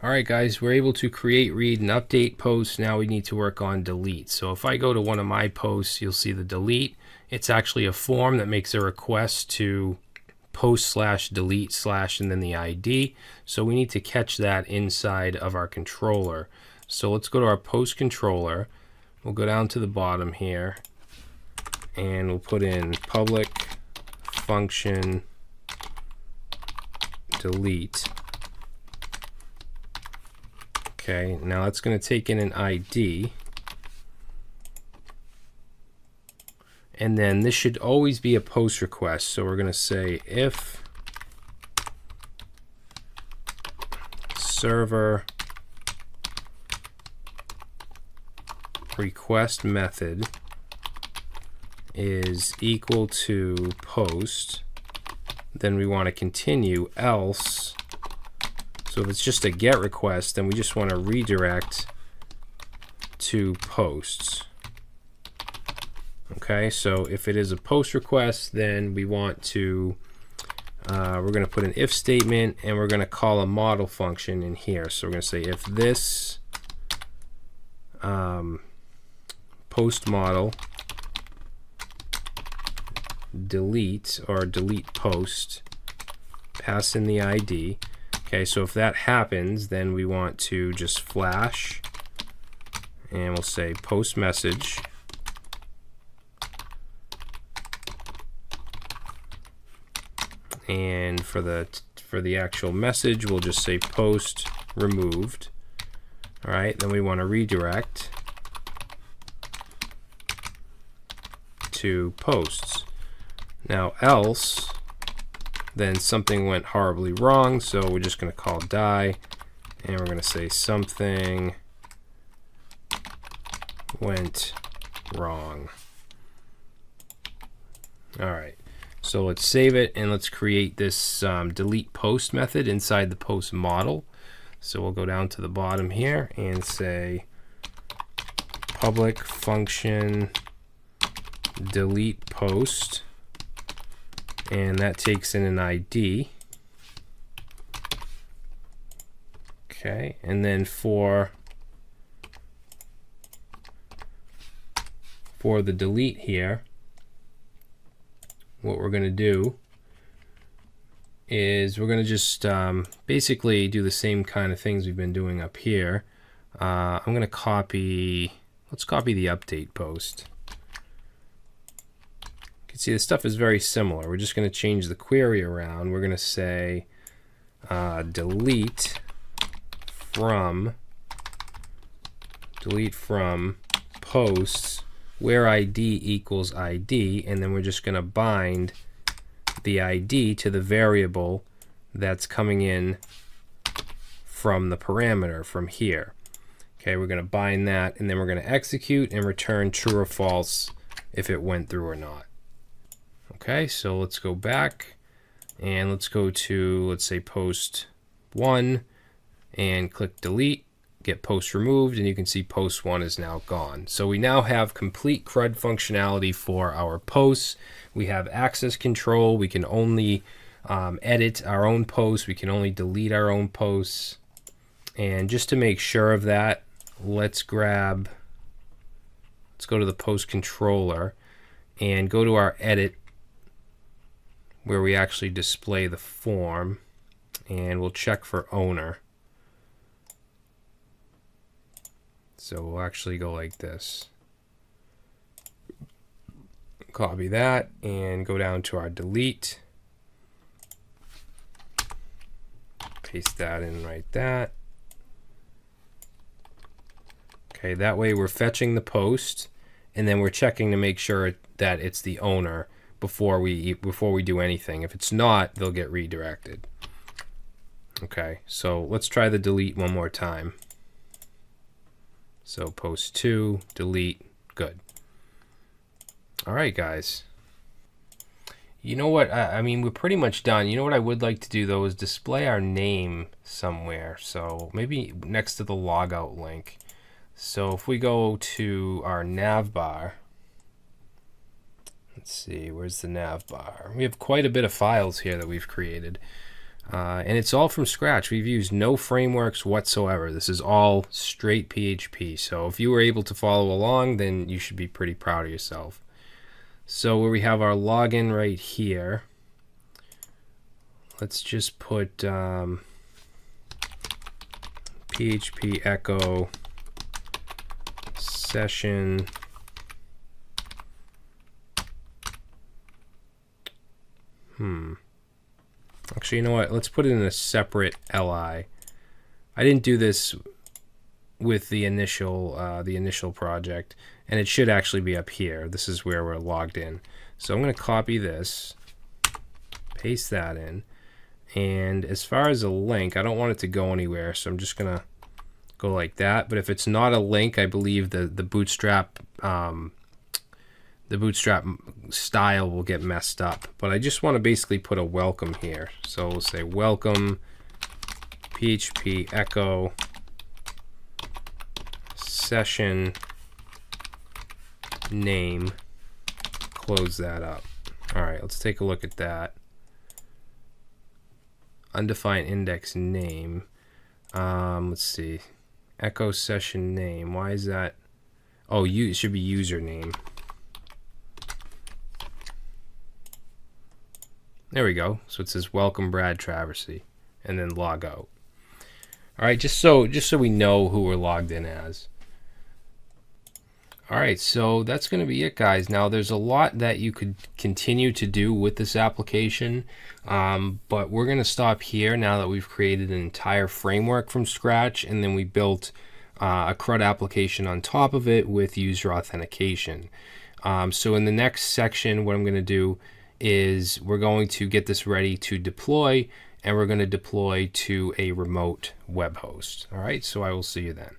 Alright guys, we're able to create, read, and update posts. Now we need to work on delete. So if I go to one of my posts, you'll see the delete. It's actually a form that makes a request to post/delete/ and then the ID. So we need to catch that inside of our controller. So let's go to our post controller. We'll go down to the bottom here and we'll put in public function delete. Okay, now that's going to take in an ID. And then this should always be a post request. So we're going to say if server request method is equal to post, then we want to continue, else. So if it's just a GET request, then we just want to redirect to posts. Okay, so if it is a post request, then we want to, we're going to put an if statement and we're going to call a model function in here. So we're going to say if this post model delete or delete post, pass in the ID. Okay, so if that happens, then we want to just flash and we'll say post message. And for the actual message, we'll just say post removed. All right, then we want to redirect to posts. Now else, then something went horribly wrong, so we're just going to call die, and we're going to say something went wrong. All right, so let's save it and let's create this delete post method inside the post model. So we'll go down to the bottom here and say public function delete post, and that takes in an ID. Okay, and then for the delete here, what we're going to do is we're going to just basically do the same kind of things we've been doing up here. I'm going to copy, let's copy the update post. You can see the stuff is very similar. We're just going to change the query around. We're going to say delete from posts where ID equals ID, and then we're just going to bind the ID to the variable that's coming in from the parameter from here. Okay, we're going to bind that, and then we're going to execute and return true or false if it went through or not. Okay, so let's go back and let's go to, let's say, post 1 and click delete, get post removed, and you can see post 1 is now gone. So we now have complete CRUD functionality for our posts. We have access control. We can only edit our own posts. We can only delete our own posts. And just to make sure of that, let's go to the post controller and go to our edit where we actually display the form, and we'll check for owner. So we'll actually go like this. Copy that and go down to our delete. Paste that in right that. Okay, that way we're fetching the post and then we're checking to make sure that it's the owner before we do anything. If it's not, they'll get redirected. Okay, so let's try the delete one more time. So post 2, delete, good. All right, guys. You know what? I mean, we're pretty much done. You know what I would like to do, though, is display our name somewhere. So maybe next to the logout link. So if we go to our navbar, let's see, where's the navbar? We have quite a bit of files here that we've created. And it's all from scratch. We've used no frameworks whatsoever. This is all straight PHP. So if you were able to follow along, then you should be pretty proud of yourself. So where we have our login right here, let's just put PHP echo session Actually, you know what? Let's put it in a separate LI. I didn't do this with the initial project, and it should actually be up here. This is where we're logged in. So I'm going to copy this, paste that in, and as far as a link, I don't want it to go anywhere, so I'm just going to go like that. But if it's not a link, I believe the Bootstrap style will get messed up. But I just want to basically put a welcome here. So we'll say welcome PHP echo session name. Close that up. All right, let's take a look at that. Undefined index name. Let's see. Echo session name. Why is that? Oh, it should be username. There we go. So it says welcome Brad Traversy, and then log out. All right, just so we know who we're logged in as. All right, so that's going to be it, guys. Now, there's a lot that you could continue to do with this application, but we're going to stop here now that we've created an entire framework from scratch, and then we built a CRUD application on top of it with user authentication. So in the next section, what I'm going to do is we're going to get this ready to deploy, and we're going to deploy to a remote web host. All right, so I will see you then.